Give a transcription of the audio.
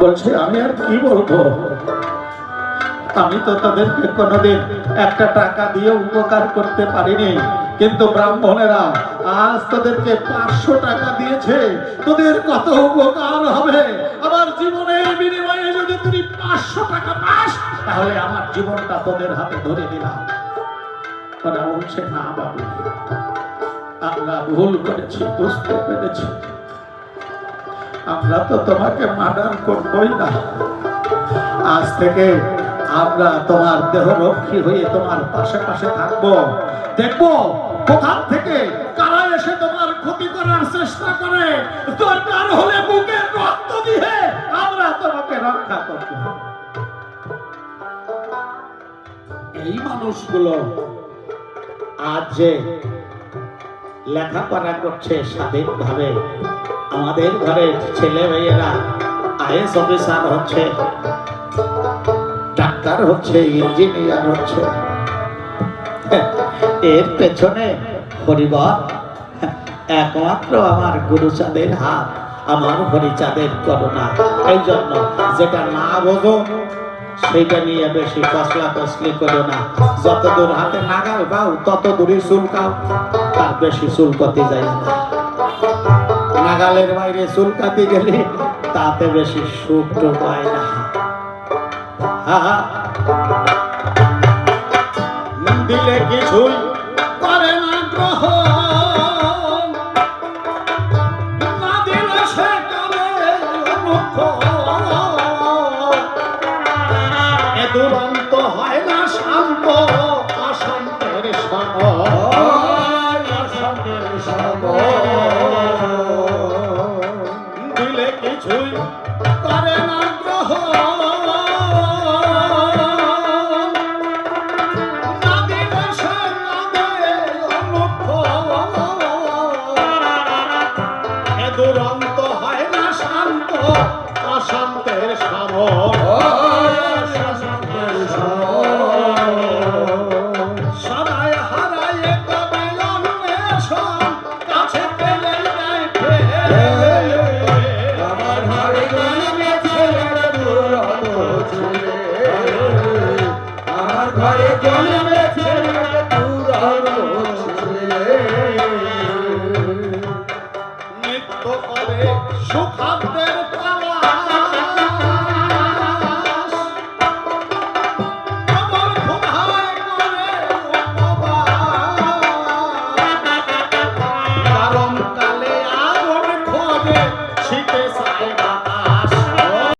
বলছে আমি আর কি বলবো, আমি তো তাদেরকে কোনোদিন একটা টাকা দিয়ে উপকার করতে পারিনি, কিন্তু ব্রাহ্মণেরা আজ তাদেরকে 500 টাকা দিয়েছে। তোদের কত উপকার হবে, আমার জীবনের বিনিময়ে যদি তুই 500 টাকা পাস তাহলে আমার জীবনটা তোদের হাতে ধরে দিলাম। ওরা বলছে না বাবু, আমরা ভুল করেছি, বুঝতে পেরেছি, আমরা তো তোমাকে মার্ডার করবই না, আজ থেকে আমরা তোমার দেহরক্ষী হয়ে তোমার পাশে পাশে থাকবো, দেখবো কোথার থেকে কারা এসে তোমার ক্ষতি করার চেষ্টা করে, দরকার হলে বুকের রক্ত দিয়ে আমরা তোমাকে রক্ষা করব। এই মানুষগুলো আজ যে লেখাপড়া করছে স্বাধীনভাবে, আমাদের ঘরের ছেলে মেয়েরা আইএস অফিসার হচ্ছে, ডাক্তার হচ্ছে, ইঞ্জিনিয়ার হচ্ছে, এর পেছনে পরিবার একমাত্র আমার গুরুচাঁদের হাত, আমার হরিচাঁদের করুণা। এই জন্য যেটা না বোঝো সেইটা নিয়ে বেশি কসলা কসলি করো না, যত দূর হাতে নাগাল পাও তত দূরই চুলকাও, তার বেশি চুলকাতে যায় না। নাগালের বাইরে চুলকাতে গেলে তাতে বেশি সুখ তো পায় না। দিলে কিছুই করে না গ্রহণ, না দিলে সে করে এ দুরন্ত হয় না শান্ত, অশান্তের দিলে কিছুই করে না গ্রহণ, দুরন্ত হয় না শান্ত, অশান্তের সবাই হারায় কবে অন্বেষণ, কাছে পেলে আমার ঘরে আমার ঘরে